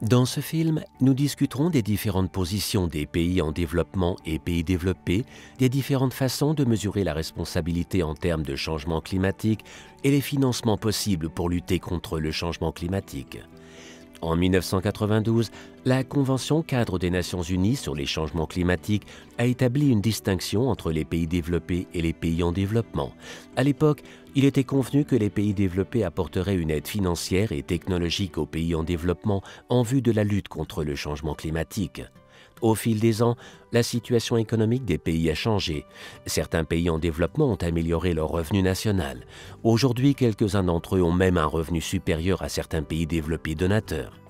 Dans ce film, nous discuterons des différentes positions des pays en développement et pays développés, des différentes façons de mesurer la responsabilité en termes de changement climatique et les financements possibles pour lutter contre le changement climatique. En 1992, la Convention cadre des Nations Unies sur les changements climatiques a établi une distinction entre les pays développés et les pays en développement. À l'époque, il était convenu que les pays développés apporteraient une aide financière et technologique aux pays en développement en vue de la lutte contre le changement climatique. Au fil des ans, la situation économique des pays a changé. Certains pays en développement ont amélioré leur revenu national. Aujourd'hui, quelques-uns d'entre eux ont même un revenu supérieur à certains pays développés donateurs.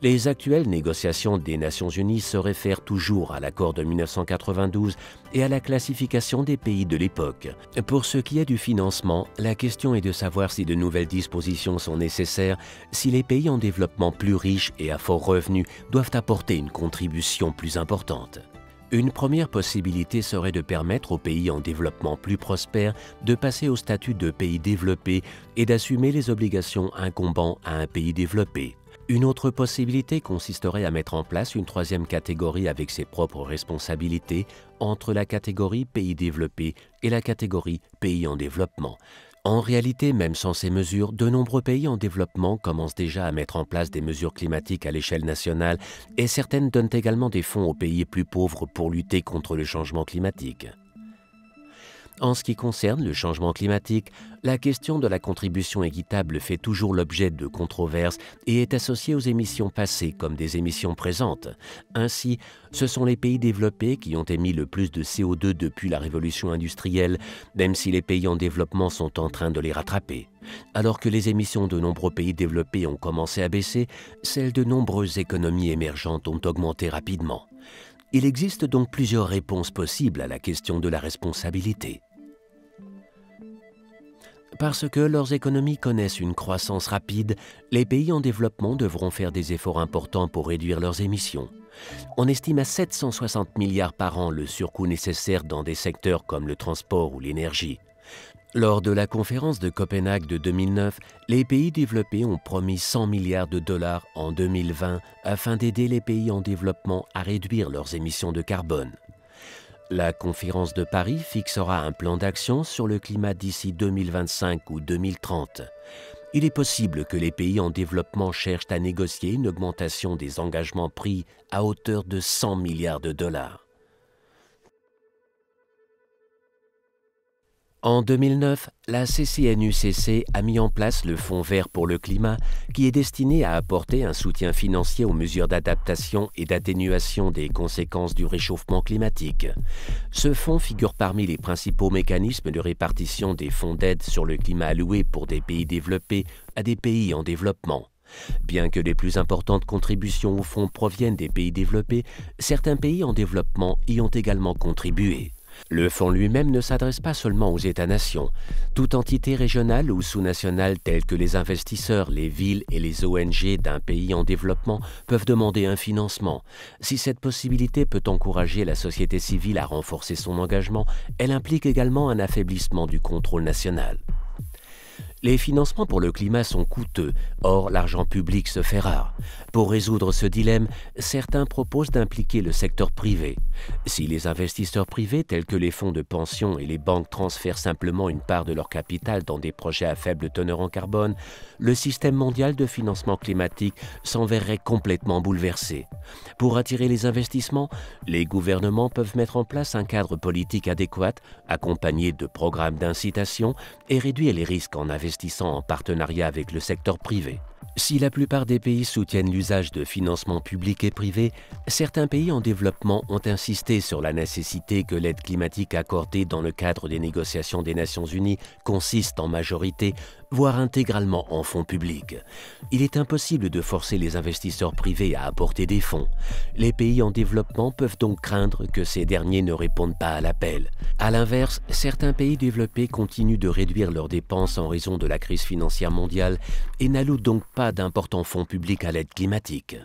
Les actuelles négociations des Nations Unies se réfèrent toujours à l'accord de 1992 et à la classification des pays de l'époque. Pour ce qui est du financement, la question est de savoir si de nouvelles dispositions sont nécessaires, si les pays en développement plus riches et à fort revenu doivent apporter une contribution plus importante. Une première possibilité serait de permettre aux pays en développement plus prospères de passer au statut de pays développé et d'assumer les obligations incombant à un pays développé. Une autre possibilité consisterait à mettre en place une troisième catégorie avec ses propres responsabilités entre la catégorie pays développés et la catégorie pays en développement. En réalité, même sans ces mesures, de nombreux pays en développement commencent déjà à mettre en place des mesures climatiques à l'échelle nationale et certaines donnent également des fonds aux pays plus pauvres pour lutter contre le changement climatique. En ce qui concerne le changement climatique, la question de la contribution équitable fait toujours l'objet de controverses et est associée aux émissions passées comme des émissions présentes. Ainsi, ce sont les pays développés qui ont émis le plus de CO2 depuis la révolution industrielle, même si les pays en développement sont en train de les rattraper. Alors que les émissions de nombreux pays développés ont commencé à baisser, celles de nombreuses économies émergentes ont augmenté rapidement. Il existe donc plusieurs réponses possibles à la question de la responsabilité. Parce que leurs économies connaissent une croissance rapide, les pays en développement devront faire des efforts importants pour réduire leurs émissions. On estime à 760 milliards par an le surcoût nécessaire dans des secteurs comme le transport ou l'énergie. Lors de la conférence de Copenhague de 2009, les pays développés ont promis 100 milliards de dollars en 2020 afin d'aider les pays en développement à réduire leurs émissions de carbone. La conférence de Paris fixera un plan d'action sur le climat d'ici 2025 ou 2030. Il est possible que les pays en développement cherchent à négocier une augmentation des engagements pris à hauteur de 100 milliards de dollars. En 2009, la CCNUCC a mis en place le Fonds vert pour le climat qui est destiné à apporter un soutien financier aux mesures d'adaptation et d'atténuation des conséquences du réchauffement climatique. Ce fonds figure parmi les principaux mécanismes de répartition des fonds d'aide sur le climat alloués pour des pays développés à des pays en développement. Bien que les plus importantes contributions au fonds proviennent des pays développés, certains pays en développement y ont également contribué. Le fonds lui-même ne s'adresse pas seulement aux États-nations. Toute entité régionale ou sous-nationale telle que les investisseurs, les villes et les ONG d'un pays en développement peuvent demander un financement. Si cette possibilité peut encourager la société civile à renforcer son engagement, elle implique également un affaiblissement du contrôle national. Les financements pour le climat sont coûteux, or l'argent public se fait rare. Pour résoudre ce dilemme, certains proposent d'impliquer le secteur privé. Si les investisseurs privés tels que les fonds de pension et les banques transfèrent simplement une part de leur capital dans des projets à faible teneur en carbone, le système mondial de financement climatique s'en verrait complètement bouleversé. Pour attirer les investissements, les gouvernements peuvent mettre en place un cadre politique adéquat, accompagné de programmes d'incitation et réduire les risques en investissant en partenariat avec le secteur privé. Si la plupart des pays soutiennent l'usage de financements publics et privés, certains pays en développement ont insisté sur la nécessité que l'aide climatique accordée dans le cadre des négociations des Nations Unies consiste en majorité, voire intégralement en fonds publics. Il est impossible de forcer les investisseurs privés à apporter des fonds. Les pays en développement peuvent donc craindre que ces derniers ne répondent pas à l'appel. À l'inverse, certains pays développés continuent de réduire leurs dépenses en raison de la crise financière mondiale et n'allouent donc pas d'importants fonds publics à l'aide climatique.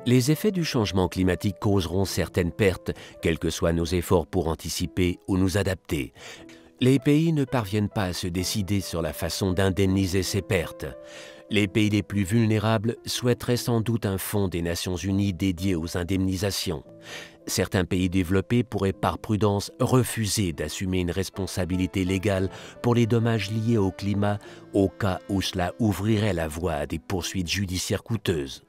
Les effets du changement climatique causeront certaines pertes, quels que soient nos efforts pour anticiper ou nous adapter. Les pays ne parviennent pas à se décider sur la façon d'indemniser ces pertes. Les pays les plus vulnérables souhaiteraient sans doute un fonds des Nations Unies dédié aux indemnisations. Certains pays développés pourraient par prudence refuser d'assumer une responsabilité légale pour les dommages liés au climat au cas où cela ouvrirait la voie à des poursuites judiciaires coûteuses.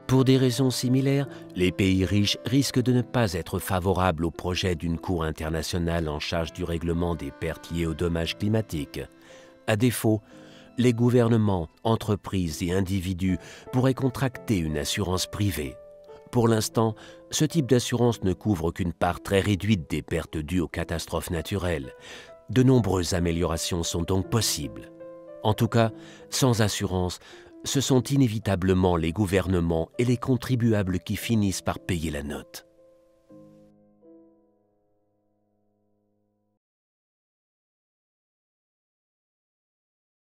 Pour des raisons similaires, les pays riches risquent de ne pas être favorables au projet d'une Cour internationale en charge du règlement des pertes liées aux dommages climatiques. À défaut, les gouvernements, entreprises et individus pourraient contracter une assurance privée. Pour l'instant, ce type d'assurance ne couvre qu'une part très réduite des pertes dues aux catastrophes naturelles. De nombreuses améliorations sont donc possibles. En tout cas, sans assurance, ce sont inévitablement les gouvernements et les contribuables qui finissent par payer la note.